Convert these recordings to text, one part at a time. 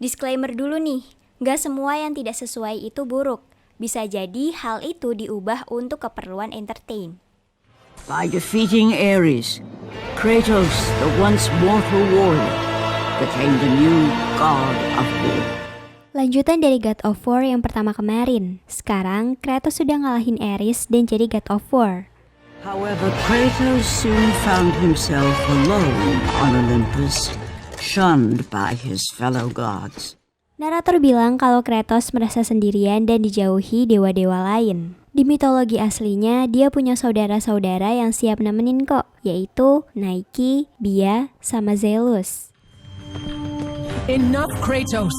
Disclaimer dulu nih, nggak semua yang tidak sesuai itu buruk. Bisa jadi hal itu diubah untuk keperluan entertain. By defeating Ares, Kratos, the once mortal warrior, became the new god of war. Lanjutan dari God of War yang pertama kemarin. Sekarang Kratos sudah ngalahin Ares dan jadi God of War. However, Kratos soon found himself alone on Olympus, shunned by his fellow gods. Narator bilang kalau Kratos merasa sendirian dan dijauhi dewa-dewa lain. Di mitologi aslinya, dia punya saudara-saudara yang siap nemenin kok, yaitu Nike, Bia, sama Zeus. Enough, Kratos!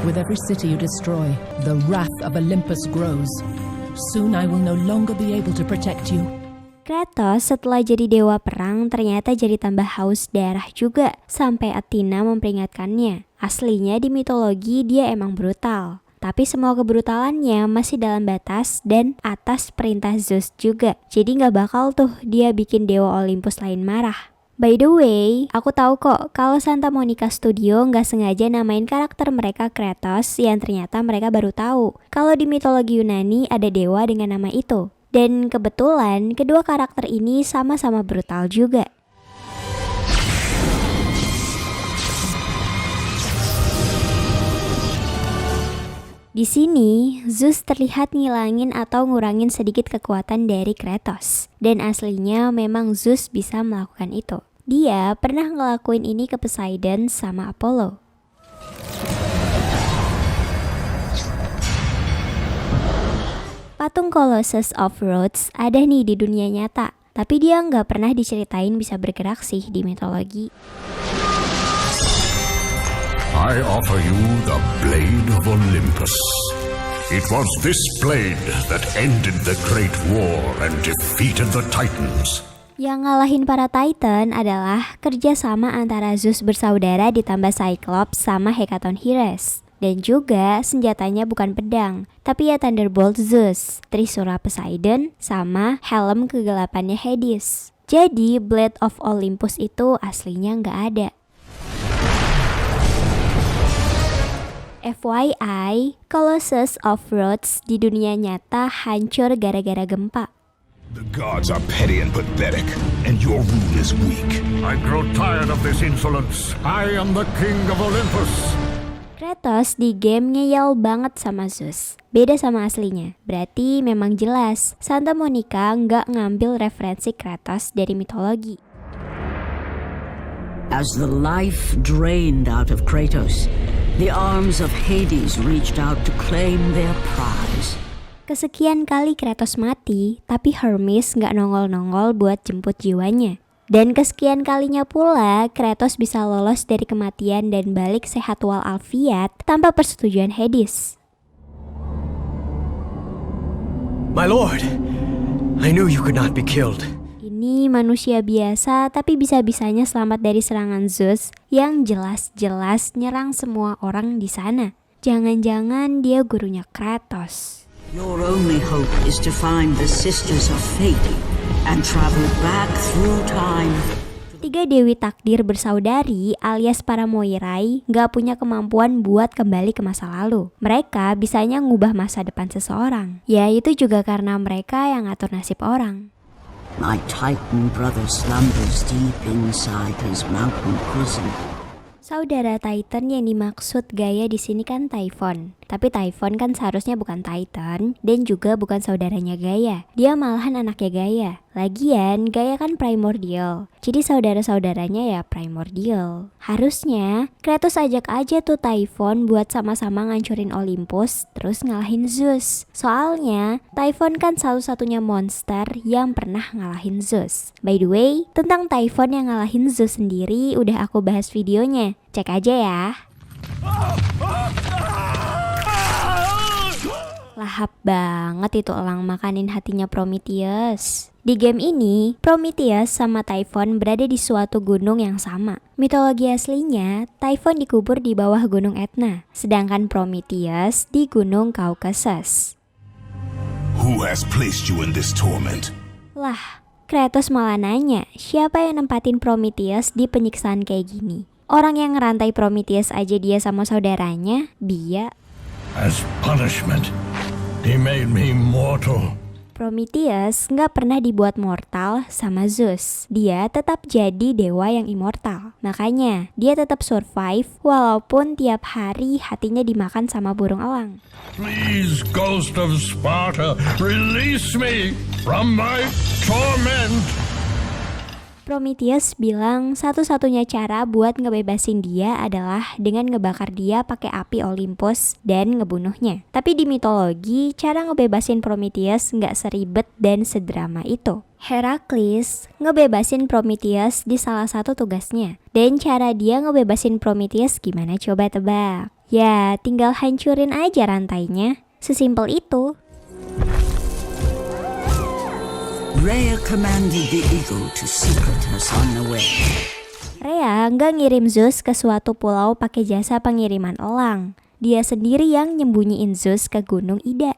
With every city you destroy, the wrath of Olympus grows. Soon I will no longer be able to protect you. Kratos setelah jadi dewa perang ternyata jadi tambah haus darah juga, sampai Athena memperingatkannya. Aslinya di mitologi dia emang brutal, tapi semua kebrutalannya masih dalam batas dan atas perintah Zeus juga. Jadi gak bakal tuh dia bikin dewa Olympus lain marah. By the way, aku tahu kok kalau Santa Monica Studio nggak sengaja namain karakter mereka Kratos yang ternyata mereka baru tahu kalau di mitologi Yunani ada dewa dengan nama itu. Dan kebetulan kedua karakter ini sama-sama brutal juga. Di sini, Zeus terlihat ngilangin atau ngurangin sedikit kekuatan dari Kratos. Dan aslinya memang Zeus bisa melakukan itu. Dia pernah ngelakuin ini ke Poseidon sama Apollo. Patung Colossus of Rhodes ada nih di dunia nyata, tapi dia nggak pernah diceritain bisa bergerak sih di mitologi. I offer you the Blade of Olympus. It was this blade that ended the Great War and defeated the Titans. Yang ngalahin para Titan adalah kerjasama antara Zeus bersaudara ditambah Cyclops sama Hecatoncheires. Dan juga senjatanya bukan pedang, tapi ya Thunderbolt Zeus, Trisura Poseidon, sama helm kegelapannya Hades. Jadi Blade of Olympus itu aslinya nggak ada. FYI, Colossus of Rhodes di dunia nyata hancur gara-gara gempa. The gods are petty and pathetic, and your rule is weak. I grow tired of this insolence. I am the king of Olympus. Kratos di game ngeyel banget sama Zeus. Beda sama aslinya. Berarti memang jelas Santa Monica nggak ngambil referensi Kratos dari mitologi. As the life drained out of Kratos, the arms of Hades reached out to claim their prize. Kesekian kali Kratos mati, tapi Hermes nggak nongol-nongol buat jemput jiwanya. Dan kesekian kalinya pula, Kratos bisa lolos dari kematian dan balik sehat walafiat tanpa persetujuan Hades. My lord, I knew you could not be killed. Ini manusia biasa tapi bisa-bisanya selamat dari serangan Zeus yang jelas-jelas nyerang semua orang di sana. Jangan-jangan dia gurunya Kratos. Your only hope is to find the Sisters of Fate and travel back through time. Tiga dewi takdir bersaudari alias para Moirai gak punya kemampuan buat kembali ke masa lalu. Mereka bisanya ngubah masa depan seseorang. Ya itu juga karena mereka yang ngatur nasib orang. My Titan brother slumbers deep inside his mountain prison. Saudara Titan yang dimaksud Gaia di sini kan Typhon. Tapi Typhon kan seharusnya bukan Titan dan juga bukan saudaranya Gaia. Dia malahan anaknya Gaia. Lagian Gaia kan primordial. Jadi saudara-saudaranya ya primordial. Harusnya Kratos ajak aja tuh Typhon buat sama-sama ngancurin Olympus terus ngalahin Zeus. Soalnya Typhon kan satu-satunya monster yang pernah ngalahin Zeus. By the way, tentang Typhon yang ngalahin Zeus sendiri udah aku bahas videonya. Cek aja ya. Lahap banget itu elang makanin hatinya Prometheus. Di game ini, Prometheus sama Typhon berada di suatu gunung yang sama. Mitologi aslinya, Typhon dikubur di bawah gunung Etna, sedangkan Prometheus di gunung Caucasus. Who has placed you in this torment? Lah, Kratos malah nanya, siapa yang nempatin Prometheus di penyiksaan kayak gini? Orang yang ngerantai Prometheus aja dia sama saudaranya, biak. As punishment, he made me mortal. Prometheus nggak pernah dibuat mortal sama Zeus. Dia tetap jadi dewa yang immortal. Makanya dia tetap survive walaupun tiap hari hatinya dimakan sama burung elang. Please, ghost of Sparta, release me from my torment. Prometheus bilang satu-satunya cara buat ngebebasin dia adalah dengan ngebakar dia pakai api Olympus dan ngebunuhnya. Tapi di mitologi, cara ngebebasin Prometheus nggak seribet dan sedrama itu. Herakles ngebebasin Prometheus di salah satu tugasnya. Dan cara dia ngebebasin Prometheus gimana coba tebak? Ya, tinggal hancurin aja rantainya. Sesimpel itu. Rhea commanded the eagle to secret us on the way. Rhea nggak ngirim Zeus ke suatu pulau pakai jasa pengiriman elang. Dia sendiri yang nyembunyiin Zeus ke Gunung Ida.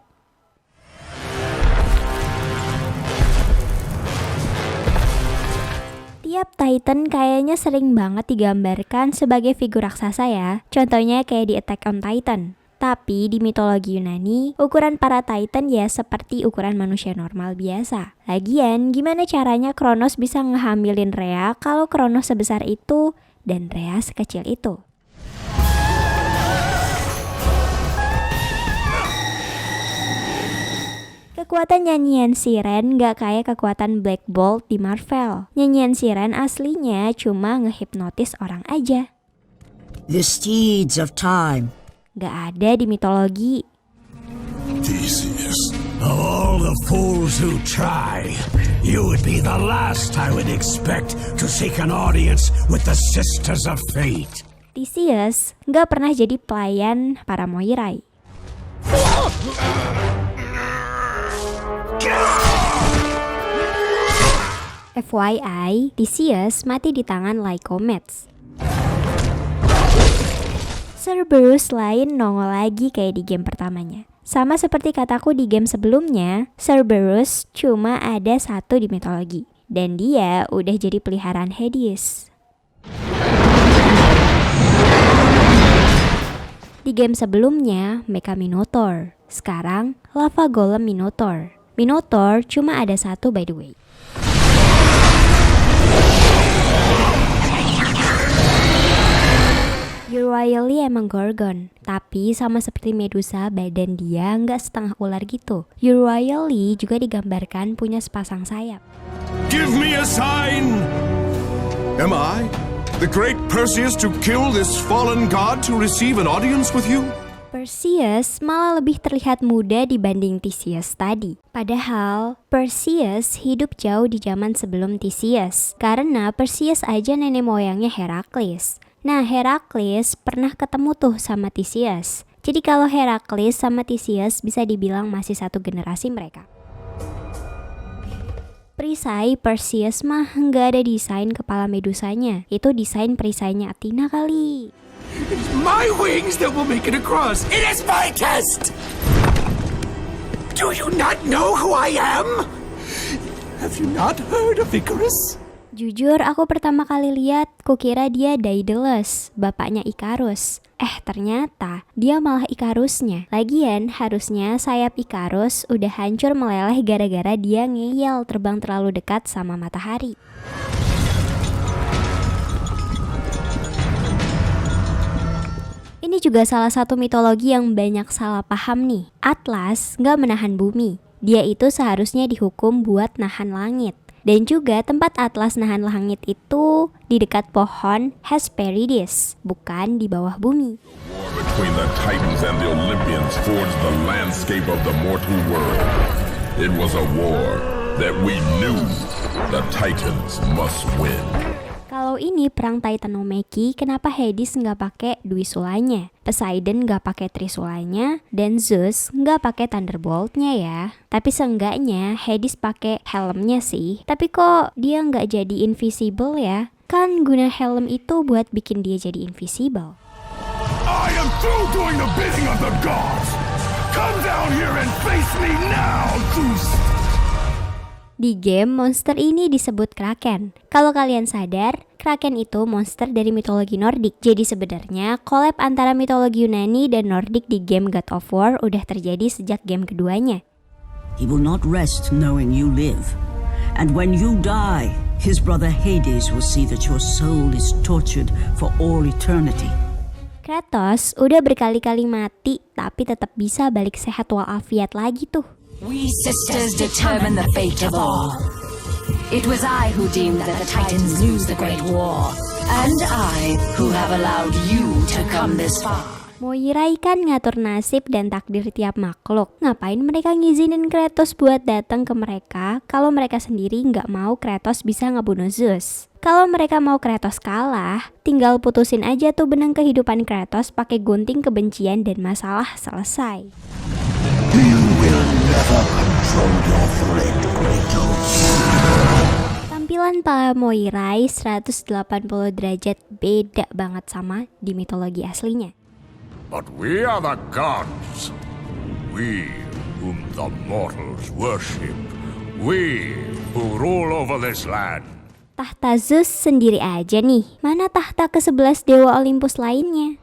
Tiap Titan kayaknya sering banget digambarkan sebagai figur raksasa ya. Contohnya kayak di Attack on Titan. Tapi di mitologi Yunani, ukuran para Titan ya seperti ukuran manusia normal biasa. Lagian, gimana caranya Kronos bisa ngehamilin Rhea kalau Kronos sebesar itu dan Rhea sekecil itu? Kekuatan nyanyian Siren gak kayak kekuatan Black Bolt di Marvel. Nyanyian Siren aslinya cuma ngehipnotis orang aja. The steeds of time. Gak ada di mitologi. Theseus, of all the fools who try, you would be the last I would expect to seek an audience with the Sisters of Fate. Theseus gak pernah jadi pelayan para Moirai. FYI, Theseus mati di tangan Lycomedes. Cerberus lain nongol lagi kayak di game pertamanya. Sama seperti kataku di game sebelumnya, Cerberus cuma ada satu di mitologi. Dan dia udah jadi peliharaan Hades. Di game sebelumnya, Mecha Minotaur. Sekarang, Lava Golem Minotaur. Minotaur cuma ada satu by the way. Euryale emang Gorgon, tapi sama seperti Medusa, badan dia nggak setengah ular gitu. Euryale juga digambarkan punya sepasang sayap. Give me a sign! Am I, the great Perseus, to kill this fallen god to receive an audience with you? Perseus malah lebih terlihat muda dibanding Theseus tadi. Padahal, Perseus hidup jauh di zaman sebelum Theseus. Karena Perseus aja nenek moyangnya Herakles. Nah, Herakles pernah ketemu tuh sama Theseus. Jadi kalau Herakles sama Theseus bisa dibilang masih satu generasi mereka. Perisai Perseus mah nggak ada desain kepala Medusanya. Itu desain perisainya Athena kali. It's my wings that will make it across. It is my test! Do you not know who I am? Have you not heard of Icarus? Jujur, aku pertama kali lihat, kukira dia Daedalus, bapaknya Icarus. Ternyata dia malah Icarusnya. Lagian, harusnya sayap Icarus udah hancur meleleh gara-gara dia ngeyel terbang terlalu dekat sama matahari. Ini juga salah satu mitologi yang banyak salah paham nih. Atlas nggak menahan bumi. Dia itu seharusnya dihukum buat nahan langit. Dan juga tempat Atlas nahan langit itu di dekat pohon Hesperides, bukan di bawah bumi. War between the Titans and the Olympians forged the landscape of the mortal world. It was a war that we knew the Titans must win. Kalau ini perang Titanomachy, kenapa Hades nggak pakai Dwi Sulanya, Poseidon nggak pakai Trisulanya, dan Zeus nggak pakai Thunderbolt-nya ya? Tapi seenggaknya Hades pakai helmnya sih. Tapi kok dia nggak jadi invisible ya? Kan guna helm itu buat bikin dia jadi invisible. I am through doing the bidding of the gods. Come down here and face me now, Zeus. Di game, monster ini disebut Kraken. Kalau kalian sadar, Kraken itu monster dari mitologi Nordik. Jadi sebenarnya collab antara mitologi Yunani dan Nordik di game God of War udah terjadi sejak game keduanya. He will not rest knowing you live. And when you die, his brother Hades will see that your soul is tortured for all eternity. Kratos udah berkali-kali mati, tapi tetap bisa balik sehat walafiat lagi tuh. We sisters determine the fate of all. It was I who deemed that the Titans lose the Great War, and I who have allowed you to come this far. Moirai kan ngatur nasib dan takdir tiap makhluk. Ngapain mereka ngizinin Kratos buat datang ke mereka kalau mereka sendiri nggak mau Kratos bisa ngebunuh Zeus? Kalau mereka mau Kratos kalah, tinggal putusin aja tuh benang kehidupan Kratos pakai gunting kebencian dan masalah selesai. You will never control your thread, Kratos. Tampilan para Moirai 180 derajat beda banget sama di mitologi aslinya. But we are the gods. We whom the mortals worship. We who rule over this land. Tahta Zeus sendiri aja nih, mana tahta ke-11 dewa Olympus lainnya?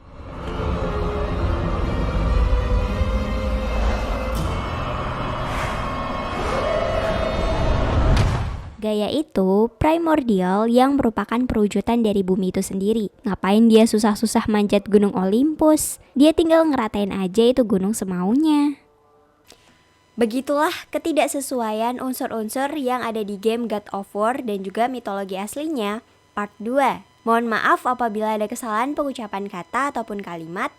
Gaia itu primordial yang merupakan perwujudan dari bumi itu sendiri. Ngapain dia susah-susah manjat gunung Olympus? Dia tinggal ngeratain aja itu gunung semaunya. Begitulah ketidaksesuaian unsur-unsur yang ada di game God of War dan juga mitologi aslinya, part 2. Mohon maaf apabila ada kesalahan pengucapan kata ataupun kalimat.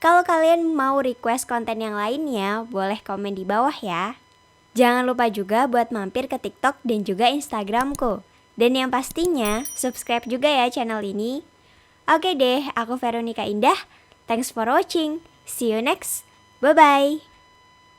Kalau kalian mau request konten yang lainnya, boleh komen di bawah ya. Jangan lupa juga buat mampir ke TikTok dan juga Instagramku. Dan yang pastinya, subscribe juga ya channel ini. Oke deh, aku Veronica Indah. Thanks for watching. See you next. Bye-bye.